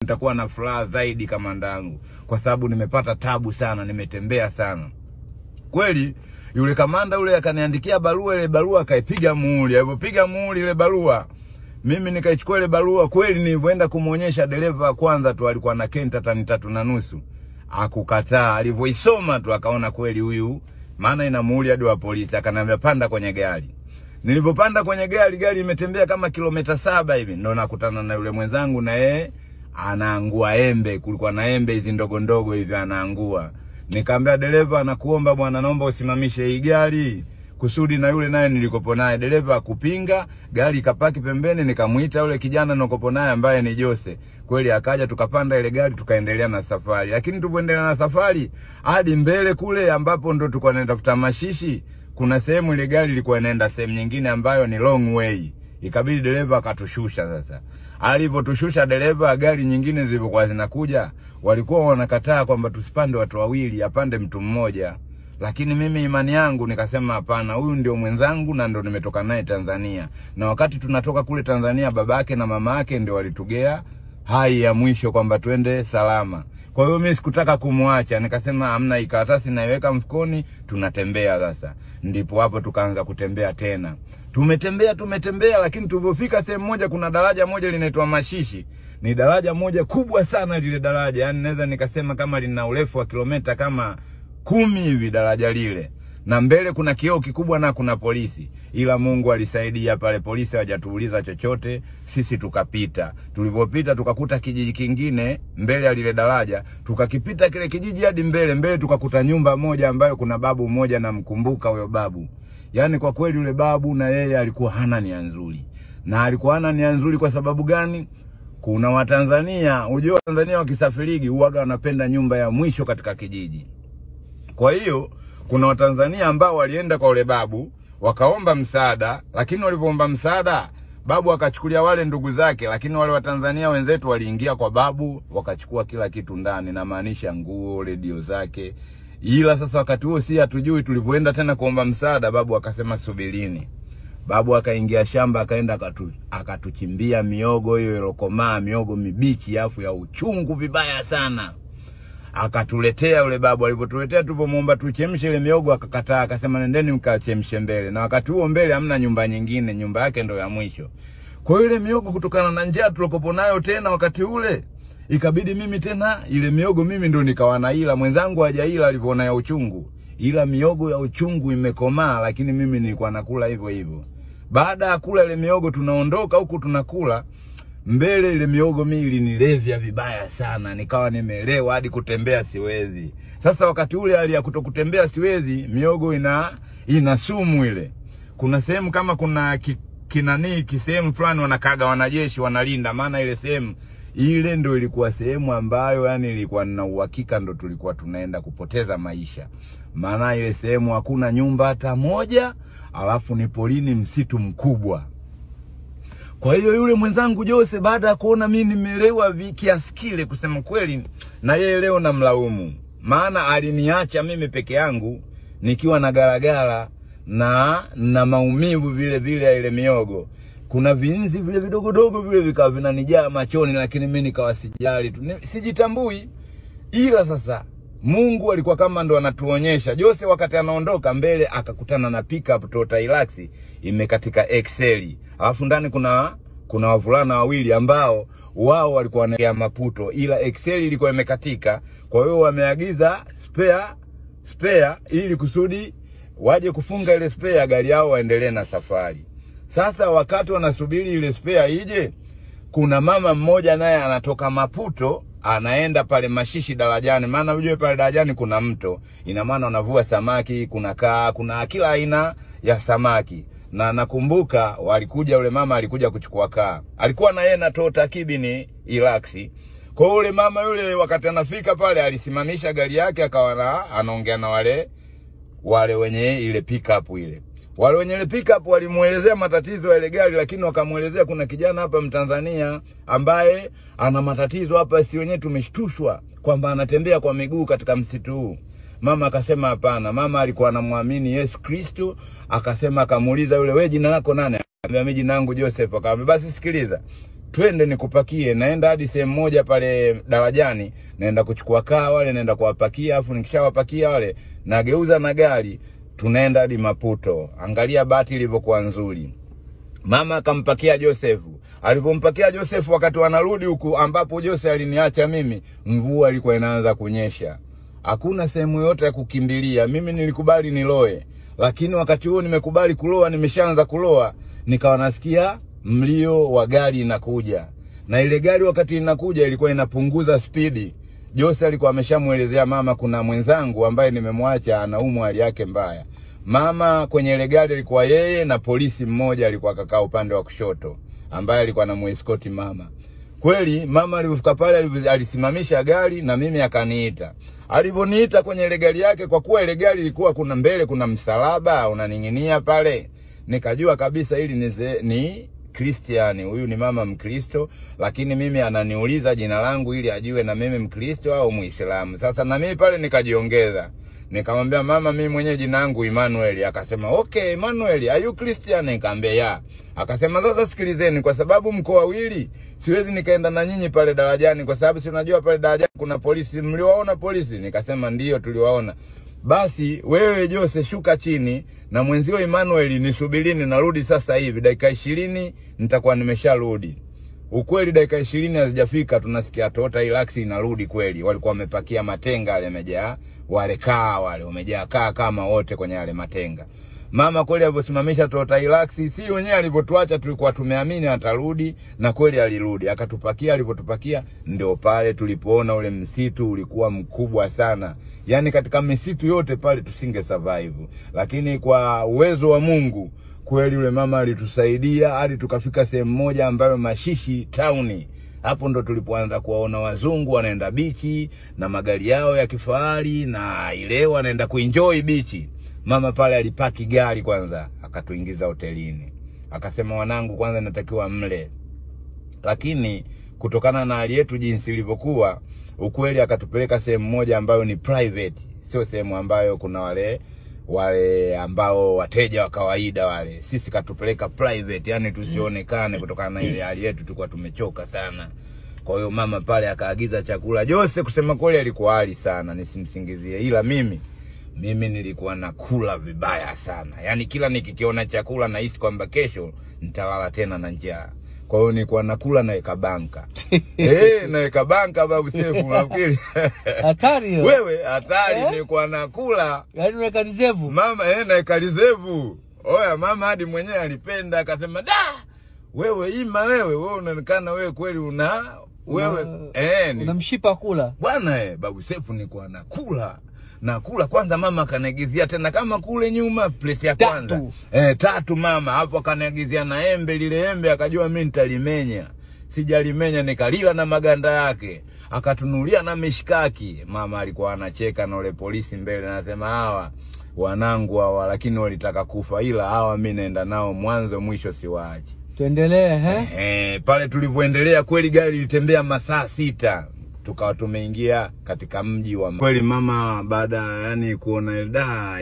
nitakuwa na furaha zaidi kama ndangu, kwa sababu nimepata tabu sana, nimetembea sana. Kweli yule kamanda yule akaniandikia barua, ile barua akaipiga muhuri. Alipopiga muhuri ile barua, mimi nikaichukua ile barua. Kweli nilipoenda kumuonyesha dereva kwanza tu, alikuwa na kenta tani 3.5. Akukataa. Alipoisoma tu akaona kweli huyu maana ina muhuri hadi wa polisi. Akaniambia panda kwenye gari. Nilipopanda kwenye gari imetembea kama kilomita 7 hivi, ndo nakutana na yule mwenzangu, na yeye anaangua embe. Kulikuwa na embe hizi ndogo ndogo hivi anaangua. Nikamwambia dereva, nakuomba bwana, naomba usimamishe hii gari kusudi na yule naye nilikopo naye. Dereva akupinga, gari ikapaki pembeni. Nikamuita yule kijana nilikopo naye ambaye ni Jose. Kweli akaja, tukapanda ile gari tukaendelea na safari. Lakini tupoendelea na safari hadi mbele kule ambapo ndo tulikuwa tunaenda tafuta mashishi, kuna sehemu ile gari ilikuwa inaenda sehemu nyingine ambayo ni long way. Ikabidi dereva akatushusha. Sasa alipotushusha dereva, gari nyingine zilizokuwa zinakuja walikuwa wanakataa kwamba tusipande watu wawili, apande mtu mmoja. Lakini mimi imani yangu nikasema hapana, huyu ndio mwenzangu na ndio nimetoka naye Tanzania. Na wakati tunatoka kule Tanzania, babake na mama yake ndio walitugea hai ya mwisho kwamba twende salama. Kwa hiyo mimi sikutaka kumwacha, nikasema hamna, ikaratasi naiweka mfukoni, tunatembea sasa. Ndipo hapo tukaanza kutembea tena. Tumetembea, lakini tulipofika sehemu moja, kuna daraja moja linaitwa Mashishi. Ni daraja moja kubwa sana lile daraja, yani naweza nikasema kama lina urefu wa kilomita kama 10 hivi daraja lile. Na mbele kuna kioo kikubwa na kuna polisi. Ila Mungu alisaidia, pale polisi hawajatuuliza chochote, sisi tukapita. Tulipopita tukakuta kijiji kingine mbele ya lile daraja, tukakipita kile kijiji hadi mbele tukakuta nyumba moja ambayo kuna babu mmoja, na mkumbuka huyo babu. Yani kwa kweli yule babu na yeye alikuwa hana nia nzuri. Na alikuwa hana nia nzuri kwa sababu gani? Kuna Watanzania, unajua Watanzania wakisafirigi huaga wanapenda nyumba ya mwisho katika kijiji. Kwa hiyo kuna Watanzania ambao walienda kwa yule babu wakaomba msaada, lakini walipoomba msaada babu akachukulia wale ndugu zake, lakini wale Watanzania wenzetu waliingia kwa babu wakachukua kila kitu ndani, na maanisha nguo, redio zake. Ila sasa wakati huo si hatujui, tulipoenda tena kuomba msaada babu akasema subirini. Babu akaingia shamba, akaenda akatuchimbia miogo hiyo ilokomaa, miogo mibichi afu ya uchungu vibaya sana. Akatuletea yule babu. Alipotuletea tulipomuomba tuchemshe ile miogo akakataa, akasema nendeni mkachemshe mbele. Na wakati huo mbele hamna nyumba nyingine, nyumba yake ndo ya mwisho. Kwa hiyo ile miogo, kutokana na njaa tulokopo nayo tena wakati ule, ikabidi mimi tena ile miogo mimi ndo nikawa naila, mwenzangu hajaila alipoona ya uchungu. Ila miogo ya uchungu imekomaa, lakini mimi nilikuwa nakula hivyo hivyo. Baada ya kula ile miogo tunaondoka huku tunakula, mbele ile miogo mimi ilinilevya vibaya sana, nikawa nimelewa hadi kutembea siwezi. Sasa wakati ule hali ya kutokutembea siwezi, miogo ina sumu ile. Kuna sehemu kama kuna kisehemu fulani wanakaga wanajeshi wanalinda, maana ile sehemu ile ndo ilikuwa sehemu ambayo yani ilikuwa na uhakika ndo tulikuwa tunaenda kupoteza maisha. Maana ile sehemu hakuna nyumba hata moja, alafu ni polini, msitu mkubwa. Kwa hiyo yule mwenzangu Jose, baada ya kuona mimi nimelewa kiasi kile, kusema kweli na yeye leo namlaumu, maana aliniacha mimi peke yangu nikiwa na garagara na maumivu vile vile ya ile miogo. Kuna vinzi vile vidogo dogo vile vikawa vinanijaa machoni, lakini mimi nikawa sijali tu, sijitambui. Ila sasa Mungu alikuwa kama ndo anatuonyesha. Jose wakati anaondoka mbele akakutana na pickup Toyota Hilux imekatika Excel. Alafu ndani kuna wavulana wawili ambao wao walikuwa wanaelekea Maputo, ila Excel ilikuwa imekatika. Kwa hiyo wameagiza spare ili kusudi waje kufunga ile spare gari yao waendelee na safari. Sasa wakati wanasubiri ile spare ije, kuna mama mmoja naye anatoka Maputo anaenda pale Mashishi darajani, maana unajua pale darajani kuna mto, ina maana wanavua samaki, kuna kila aina ya samaki. Na nakumbuka walikuja, yule mama alikuja kuchukua kaa, alikuwa na yeye na Toyota Kibini Hilux. Kwa hiyo yule mama yule wakati anafika pale alisimamisha gari yake, akawa anaongea na wale wenye ile pickup ile. Wale wenye ile pickup walimuelezea matatizo ya ile gari, lakini wakamuelezea kuna kijana hapa Mtanzania ambaye ana matatizo hapa, si wenyewe tumeshtushwa kwamba anatembea kwa miguu katika msitu huu. Mama akasema hapana. Mama alikuwa anamwamini Yesu Kristo. Akasema, akamuuliza yule, wewe jina lako nani? Akamwambia, mimi jina langu Joseph. Akamwambia, basi sikiliza, twende nikupakie. Naenda hadi sehemu moja pale darajani, naenda kuchukua kaa wale, naenda kuwapakia, afu nikishawapakia wale nageuza na gari, tunaenda hadi Maputo. Angalia bahati ilivyokuwa nzuri. Mama akampakia Joseph. Alipompakia Joseph, wakati wanarudi huku ambapo Joseph aliniacha mimi, mvua ilikuwa inaanza kunyesha. Hakuna sehemu yote ya kukimbilia. Mimi nilikubali niloe. Lakini wakati huo nimekubali kuloa, nimeshaanza kuloa, nikawa nasikia mlio wa gari inakuja. Na ile gari wakati inakuja ilikuwa inapunguza spidi. Jose alikuwa ameshamuelezea mama kuna mwenzangu ambaye nimemwacha anaumwa hali yake mbaya. Mama kwenye ile gari alikuwa yeye na polisi mmoja alikuwa kakaa upande wa kushoto ambaye alikuwa anamuescort mama. Kweli mama alifika pale alisimamisha gari na mimi akaniita. Aliponiita kwenye ile gari yake, kwa kuwa ile gari ilikuwa kuna mbele kuna msalaba unaning'inia pale, nikajua kabisa hili ni Christian, huyu ni mama Mkristo, lakini mimi ananiuliza jina langu ili ajue na mimi Mkristo au Muislamu. Sasa na mimi pale nikajiongeza. Nikamwambia mama, mimi mwenyewe jina langu Emmanuel. Akasema okay Emmanuel, are you Christian? Nikamwambia ya. Akasema sasa sikilizeni, kwa sababu mko wawili siwezi nikaenda na nyinyi pale darajani, kwa sababu si unajua pale darajani kuna polisi. Mliwaona polisi? Nikasema ndio tuliwaona. Basi wewe Jose shuka chini na mwenzio Emmanuel nisubirini, narudi sasa hivi dakika 20 nitakuwa nimesharudi. Ukweli dakika 20 hazijafika tunasikia Toyota Hilux inarudi kweli. Walikuwa wamepakia matenga yale yamejaa, wale kaa wale wamejaa kaa kama wote kwenye yale matenga. Mama kweli aliposimamisha Toyota Hilux, si wenyewe alipotuacha tulikuwa tumeamini atarudi, na kweli alirudi. Akatupakia, alipotupakia ndio pale tulipoona ule msitu ulikuwa mkubwa sana. Yaani katika misitu yote pale tusinge survive. Lakini kwa uwezo wa Mungu kweli yule mama alitusaidia hadi tukafika sehemu moja ambayo Mashishi town. Hapo ndo tulipoanza kuwaona wazungu wanaenda bichi na magari yao ya kifahari na ile wanaenda kuenjoy bichi. Mama pale alipaki gari kwanza, akatuingiza hotelini. Akasema wanangu kwanza natakiwa mle. Lakini kutokana na hali yetu jinsi ilivyokuwa, ukweli akatupeleka sehemu moja ambayo ni private, sio sehemu ambayo kuna wale ambao wateja wa kawaida wale. Sisi katupeleka private, yani tusionekane kutokana na ile hali yetu, tulikuwa tumechoka sana. Kwa hiyo mama pale akaagiza chakula. Jose kusema kweli alikuwa hali sana, nisimsingizie, ila mimi nilikuwa nakula vibaya sana. Yani kila nikikiona chakula nahisi kwamba kesho nitalala tena na njaa. Kwa hiyo nilikuwa nakula na ekabanka. Na ekabanka babu Sefu unafikiri? Hatari hiyo. Wewe hatari. Nilikuwa nakula. Yaani unaweka reserve. Mama naweka reserve. Oya mama hadi mwenyewe alipenda akasema, "Da! Wewe Ima wewe unaonekana wewe kweli wewe unamshipa kula." Bwana babu Sefu nilikuwa nakula kwanza, mama kanagizia tena kama kule nyuma plate ya kwanza. Tatu mama hapo kanagizia na embe, lile embe akajua mimi nitalimenya. Sijalimenya nikalila na maganda yake. Akatunulia na mishikaki. Mama alikuwa anacheka na ule polisi mbele, anasema hawa wanangu hawa lakini walitaka kufa, ila hawa mimi naenda nao mwanzo mwisho siwaachi. Tuendelee pale tulivyoendelea kweli gari litembea masaa 6. Tukawa tumeingia katika mji wa kweli mama baada yani kuona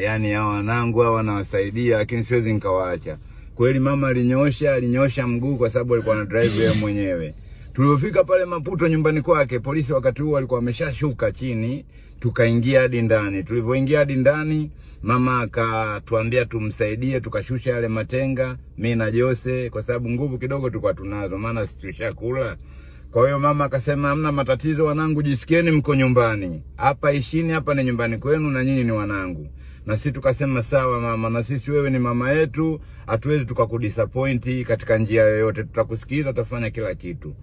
yani hawa wanangu hawa wanawasaidia, lakini siwezi nikawaacha. Kweli mama alinyosha mguu kwa sababu alikuwa na drive yeye mwenyewe. Tulipofika pale Maputo nyumbani kwake, polisi wakati huo walikuwa wameshashuka chini, tukaingia hadi ndani. Tulipoingia hadi ndani, mama akatuambia tumsaidie, tukashusha yale matenga, mimi na Jose, kwa sababu nguvu kidogo tulikuwa tunazo maana situshakula. Kwa hiyo mama akasema hamna matatizo wanangu, jisikieni mko nyumbani. Hapa ishini, hapa ni nyumbani kwenu na nyinyi ni wanangu. Na sisi tukasema sawa mama, na sisi wewe ni mama yetu, hatuwezi tukakudisappoint katika njia yoyote, tutakusikiliza, tutafanya kila kitu.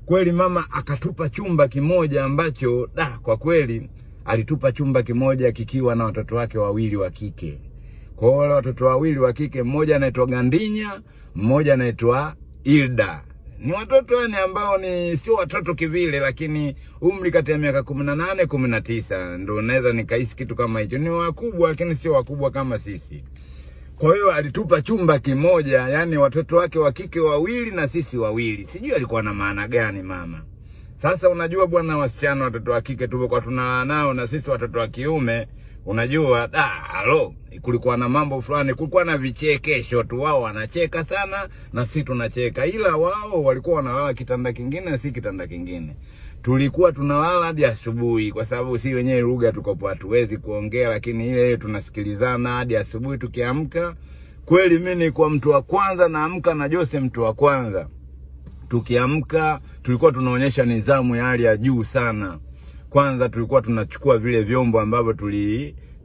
Kweli mama akatupa chumba kimoja ambacho kwa kweli alitupa chumba kimoja kikiwa na watoto wake wawili wa kike. Kwa hiyo watoto wawili wa kike, mmoja anaitwa Gandinya, mmoja anaitwa Hilda. Ni watoto ambao ni sio watoto kivile, lakini umri kati ya miaka 18 19 ndio naweza nikahisi kitu kama hicho. Ni wakubwa lakini sio wakubwa kama sisi. Kwa hiyo alitupa chumba kimoja, yani watoto wake wa kike wawili na sisi wawili. Sijui alikuwa na maana gani mama. Sasa unajua bwana, wasichana watoto wa kike tulikuwa tunalala nao, na sisi watoto wa kiume unajua kulikuwa na mambo fulani, kulikuwa na vichekesho tu. Wao wanacheka sana na sisi tunacheka, ila wao walikuwa wanalala kitanda kingine na sisi kitanda kingine. Tulikuwa tunalala hadi asubuhi kwa sababu si wenyewe lugha tukopo hatuwezi kuongea, lakini ile tunasikilizana hadi asubuhi. Tukiamka kweli, mimi nilikuwa mtu wa kwanza naamka na Jose mtu wa kwanza. Tukiamka tulikuwa tunaonyesha nidhamu ya hali ya juu sana. Kwanza tulikuwa tunachukua vile vyombo ambavyo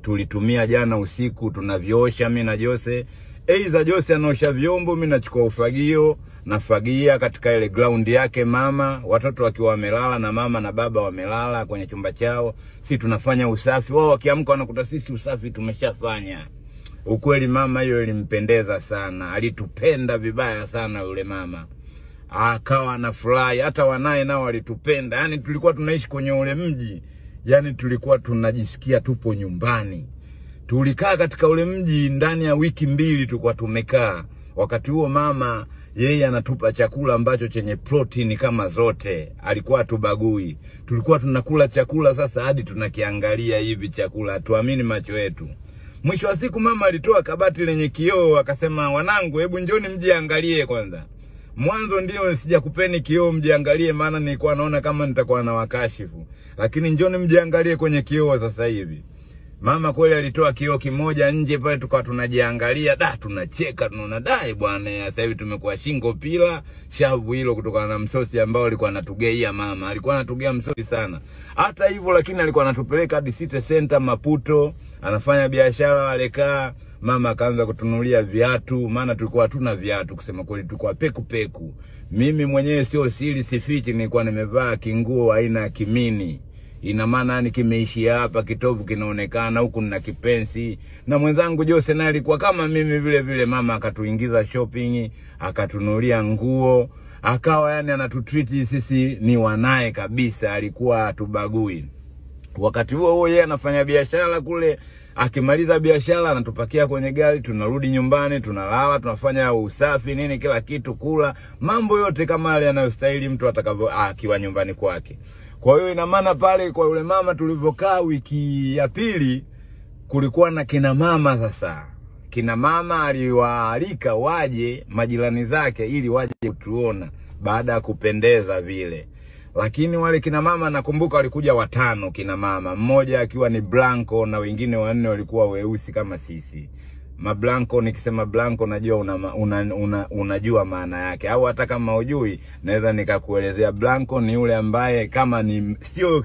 tulitumia jana usiku, tunaviosha mimi na Jose. Aidha Jose anaosha vyombo, mimi nachukua ufagio nafagia katika ile ground yake mama, watoto wakiwa wamelala na mama na baba wamelala kwenye chumba chao. Sisi tunafanya usafi, wao wakiamka wanakuta sisi usafi tumeshafanya. Ukweli mama hiyo ilimpendeza sana, alitupenda vibaya sana yule mama. Akawa anafurahi, hata wanae nao walitupenda. Yani tulikuwa tunaishi kwenye ule mji, yani tulikuwa tunajisikia tupo nyumbani. Tulikaa katika ule mji ndani ya wiki 2 tulikuwa tumekaa. Wakati huo mama yeye anatupa chakula ambacho chenye protein kama zote, alikuwa hatubagui. Tulikuwa tunakula chakula sasa hadi tunakiangalia hivi chakula, tuamini macho yetu. Mwisho wa siku mama alitoa kabati lenye kioo, akasema, wanangu hebu njoni mjiangalie kwanza. Mwanzo ndio sijakupeni kioo mjiangalie, maana nilikuwa naona kama nitakuwa na wakashifu, lakini njoni mjiangalie kwenye kioo sasa hivi. Mama kweli alitoa kioo kimoja nje pale, tukawa tunajiangalia, tunacheka, tunaona bwana sasa hivi tumekuwa shingo pila shavu hilo, kutokana na msosi ambao alikuwa anatugeia mama. Alikuwa anatugea msosi sana. Hata hivyo lakini alikuwa anatupeleka hadi City Center Maputo, anafanya biashara walekaa. Mama akaanza kutunulia viatu, maana tulikuwa hatuna viatu kusema kweli, tulikuwa peku peku. Mimi mwenyewe sio siri sifichi, nilikuwa nimevaa kinguo aina ya kimini. Ina maana ni kimeishia hapa, kitovu kinaonekana, huku nina kipensi. Na mwenzangu Jose naye alikuwa kama mimi vile vile. Mama akatuingiza shopping, akatunulia nguo, akawa yani anatutreat sisi ni wanae kabisa, alikuwa atubagui. Wakati huo yeye anafanya biashara kule, akimaliza biashara anatupakia kwenye gari, tunarudi nyumbani, tunalala, tunafanya usafi nini kila kitu, kula, mambo yote kama yale yanayostahili mtu atakavyo akiwa nyumbani kwake. Kwa hiyo ina maana pale kwa yule mama tulivyokaa wiki ya pili, kulikuwa na kina mama sasa. Kina mama aliwaalika waje majirani zake ili waje kutuona baada ya kupendeza vile. Lakini wale kina mama nakumbuka walikuja 5 kina mama, mmoja akiwa ni Blanco na wengine 4 walikuwa weusi kama sisi. Mablanco, nikisema Blanco najua unajua maana yake, au hata kama hujui naweza nikakuelezea. Blanco ni yule ambaye kama ni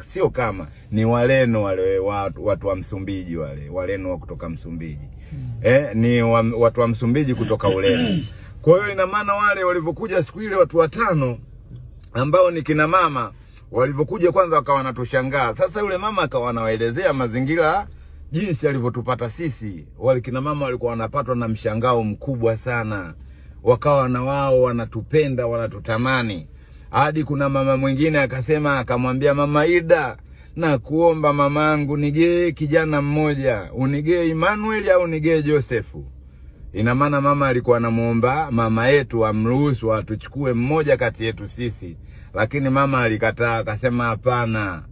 sio kama ni Waleno, wale watu wa Msumbiji, wale Waleno wa kutoka Msumbiji. Ni watu wa Msumbiji kutoka Ureno. Kwa hiyo ina maana wale walivyokuja siku ile watu 5 ambao ni kina mama, walivyokuja kwanza wakawa wanatushangaa. Sasa yule mama akawa anawaelezea mazingira jinsi alivyotupata sisi. Wale kina mama walikuwa wanapatwa na mshangao mkubwa sana, wakawa na wao wanatupenda, wanatutamani. Hadi kuna mama mwingine akasema, akamwambia Mama Ida, na kuomba mamangu nigee kijana mmoja, unigee Emmanuel au nigee Josefu. Ina maana mama alikuwa anamuomba mama yetu amruhusu atuchukue mmoja kati yetu sisi, lakini mama alikataa, akasema hapana,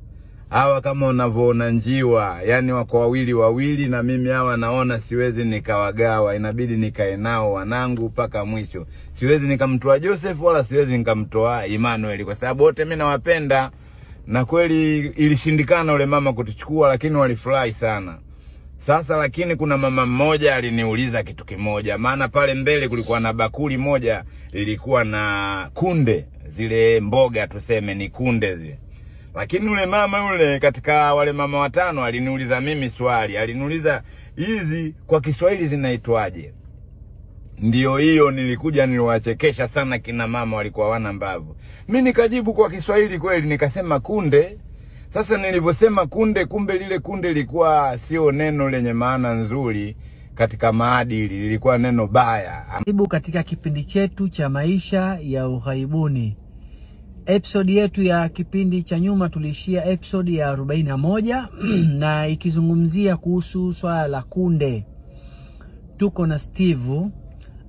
hawa kama unavyoona njiwa, yani wako wawili na mimi hawa naona siwezi nikawagawa, inabidi nikae nao wanangu mpaka mwisho. Siwezi nikamtoa Joseph wala siwezi nikamtoa Emmanuel kwa sababu wote mimi nawapenda. Na kweli ilishindikana ule mama kutuchukua, lakini walifurahi sana. Sasa lakini kuna mama mmoja aliniuliza kitu kimoja, maana pale mbele kulikuwa na bakuli moja lilikuwa na kunde, zile mboga tuseme ni kunde zile. Lakini ule mama yule katika wale mama 5 aliniuliza mimi swali, aliniuliza hizi kwa Kiswahili zinaitwaje? Ndio hiyo nilikuja niliwachekesha sana kina mama, walikuwa wana mbavu. Mimi nikajibu kwa Kiswahili kweli, nikasema kunde. Sasa nilivyosema kunde, kumbe lile kunde lilikuwa sio neno lenye maana nzuri katika maadili, lilikuwa neno baya. Karibu katika kipindi chetu cha maisha ya ughaibuni. Episode yetu ya kipindi cha nyuma tulishia episode ya 41 na ikizungumzia kuhusu swala la kunde. Tuko na Steve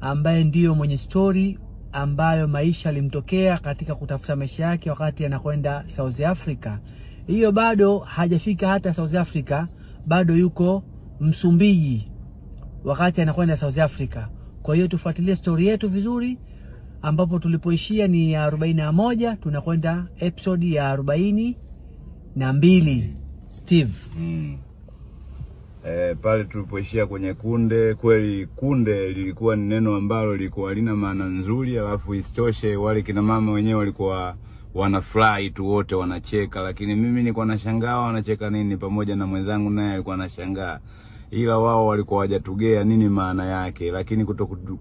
ambaye ndiyo mwenye story ambayo maisha alimtokea katika kutafuta maisha yake wakati anakwenda South Africa. Hiyo bado hajafika hata South Africa, bado yuko Msumbiji wakati anakwenda South Africa. Kwa hiyo tufuatilie story yetu vizuri, ambapo tulipoishia ni ya 41, tunakwenda episode ya 42. Steve. Pale tulipoishia kwenye kunde, kweli kunde lilikuwa ni neno ambalo lilikuwa lina maana nzuri, alafu isitoshe wale kina mama wenyewe walikuwa wanafurahi tu, wote wanacheka, lakini mimi nilikuwa nashangaa wanacheka nini, pamoja na mwenzangu naye alikuwa anashangaa, ila wao walikuwa hawajatugea nini maana yake. Lakini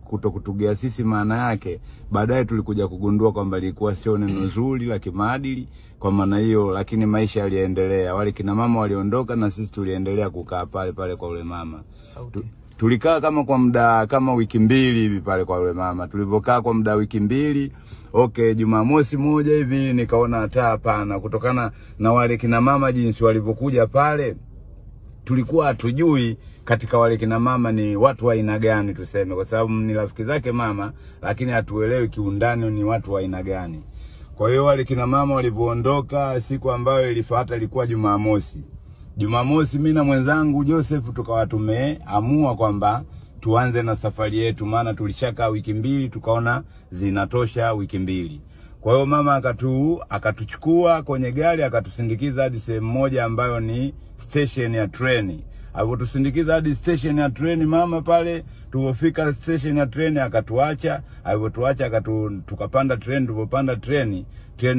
kutokutugea sisi maana yake, baadaye tulikuja kugundua kwamba ilikuwa sio neno zuri la kimaadili. Kwa maana hiyo, lakini maisha yaliendelea, wale kina mama waliondoka na sisi tuliendelea kukaa pale pale kwa ule mama. Tulikaa kama kwa muda kama wiki 2 hivi pale kwa ule mama. Tulipokaa kwa muda wiki 2, Jumamosi moja hivi nikaona hata hapana, kutokana na wale kina mama jinsi walipokuja pale, tulikuwa hatujui katika wale kina mama ni watu wa aina gani tuseme, kwa sababu ni rafiki zake mama, lakini hatuelewi kiundani ni watu wa aina gani. Kwa hiyo wale kina mama walipoondoka, siku ambayo ilifuata ilikuwa Jumamosi. Mimi na mwenzangu Joseph tukawa tumeamua kwamba tuanze na safari yetu, maana tulishakaa wiki 2, tukaona zinatosha wiki 2. Kwa hiyo mama akatuchukua kwenye gari, akatusindikiza hadi sehemu moja ambayo ni station ya treni. Alipotusindikiza hadi station ya treni mama pale, tulipofika station ya treni akatuacha. Alipotuacha tukapanda treni. Tulipopanda treni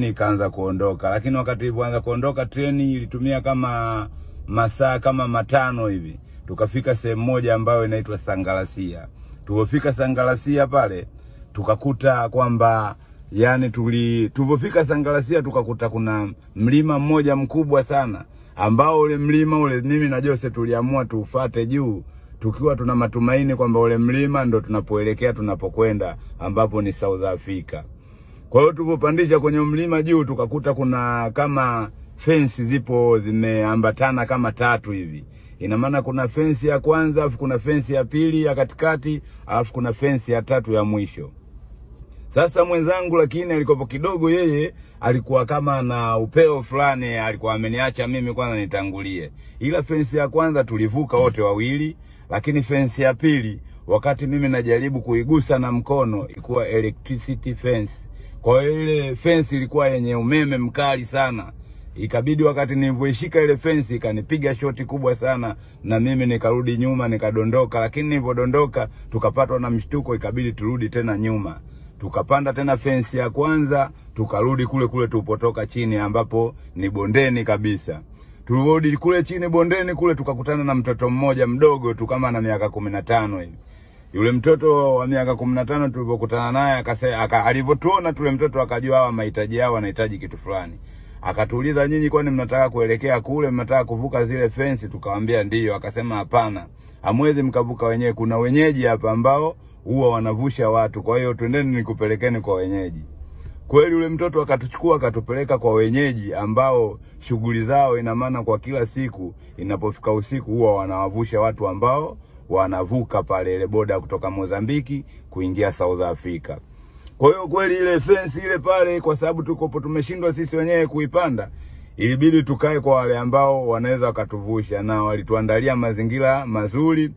ikaanza kuondoka. Lakini wakati ilipoanza kuondoka treni ilitumia kama masaa kama 5 hivi. Tukafika sehemu moja ambayo inaitwa Sangalasia. Tulipofika Sangalasia pale tukakuta kwamba tulipofika Sangalasia tukakuta kuna mlima mmoja mkubwa sana, ambao ule mlima ule mimi na Jose tuliamua tuufuate juu, tukiwa tuna matumaini kwamba ule mlima ndo tunapoelekea tunapokwenda, ambapo ni South Africa. Kwa hiyo tulipopandisha kwenye mlima juu tukakuta kuna kama fence zipo zimeambatana kama 3 hivi. Ina maana kuna fence ya kwanza, alafu kuna fence ya pili ya katikati, alafu kuna fence ya 3 ya mwisho. Sasa mwenzangu lakini alikopo kidogo, yeye alikuwa kama na upeo fulani, alikuwa ameniacha mimi kwanza nitangulie. Ila fence ya kwanza tulivuka wote wawili, lakini fence ya pili wakati mimi najaribu kuigusa na mkono ilikuwa electricity fence. Kwa hiyo ile fence ilikuwa yenye umeme mkali sana. Ikabidi wakati nilipoishika ile fence ikanipiga shoti kubwa sana, na mimi nikarudi nyuma nikadondoka. Lakini nilipodondoka tukapatwa na mshtuko, ikabidi turudi tena nyuma. Tukapanda tena fence ya kwanza, tukarudi kule tulipotoka chini, ambapo ni bondeni kabisa. Tulirudi kule chini bondeni kule, tukakutana na mtoto mmoja mdogo tu kama na miaka 15 hivi. Yule mtoto wa miaka 15 tulipokutana naye alipotuona tule mtoto akajua hawa mahitaji yao, wanahitaji kitu fulani. Akatuuliza, nyinyi kwani mnataka kuelekea kule, mnataka kuvuka zile fence? Tukamwambia ndio. Akasema hapana, hamwezi mkavuka wenyewe, kuna wenyeji hapa ambao huwa wanavusha watu, kwa hiyo twendeni nikupelekeni kwa wenyeji. Kweli yule mtoto akatuchukua akatupeleka kwa wenyeji ambao shughuli zao ina maana kwa kila siku inapofika usiku huwa wanawavusha watu ambao wanavuka pale ile boda kutoka Mozambiki kuingia South Africa. Kwa hiyo kweli ile fence ile pale, kwa sababu tukopo tumeshindwa sisi wenyewe kuipanda, ilibidi tukae kwa wale ambao wanaweza wakatuvusha, na walituandalia mazingira mazuri.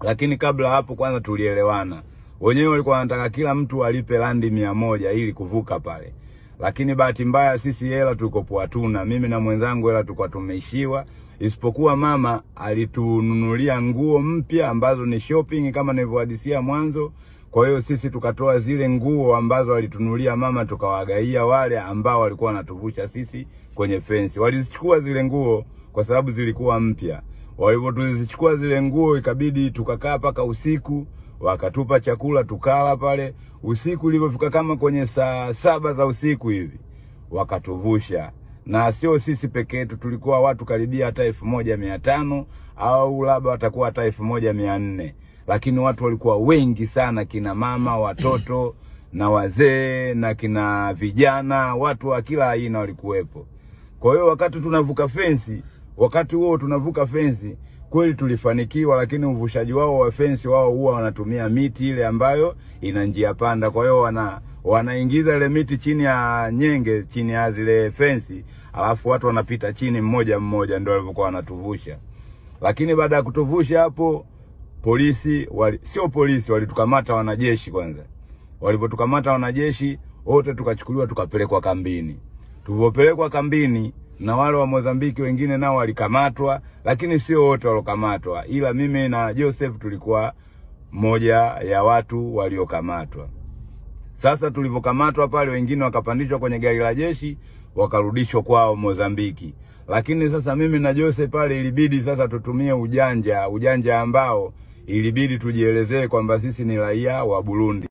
Lakini kabla hapo kwanza tulielewana. Wenyewe walikuwa wanataka kila mtu alipe randi 100 ili kuvuka pale. Lakini bahati mbaya sisi hela tulikopo hatuna. Mimi na mwenzangu hela tulikuwa tumeishiwa. Isipokuwa mama alitununulia nguo mpya ambazo ni shopping kama nilivyohadisia mwanzo. Kwa hiyo sisi tukatoa zile nguo ambazo alitununulia mama, tukawagaia wale ambao walikuwa wanatuvusha sisi kwenye fence. Walizichukua zile nguo kwa sababu zilikuwa mpya. Walipotuzichukua zile nguo ikabidi tukakaa paka usiku, wakatupa chakula tukala pale. Usiku ulipofika kama kwenye saa 7 za usiku hivi wakatuvusha. Na sio sisi peke yetu, tulikuwa watu karibia hata 1500 au labda watakuwa hata 1400. Lakini watu walikuwa wengi sana, kina mama, watoto na wazee na kina vijana, watu wa kila aina walikuwepo. Kwa hiyo wakati tunavuka fence, wakati huo tunavuka fence, kweli tulifanikiwa, lakini uvushaji wao wa fence wao huwa wanatumia miti ile ambayo ina njia panda. Kwa hiyo wanaingiza ile miti chini ya nyenge, chini ya zile fence, alafu watu wanapita chini mmoja mmoja, ndio walivyokuwa wanatuvusha. Lakini baada ya kutuvusha hapo, polisi sio polisi, walitukamata wanajeshi kwanza. Walipotukamata wanajeshi wote tukachukuliwa tukapelekwa kambini. Tulipopelekwa kambini, na wale wa Mozambiki wengine nao walikamatwa, lakini sio wote walokamatwa, ila mimi na Joseph tulikuwa moja ya watu waliokamatwa. Sasa tulipokamatwa pale, wengine wakapandishwa kwenye gari la jeshi wakarudishwa kwao Mozambiki. Lakini sasa mimi na Joseph pale ilibidi sasa tutumie ujanja ambao ilibidi tujielezee kwamba sisi ni raia wa Burundi.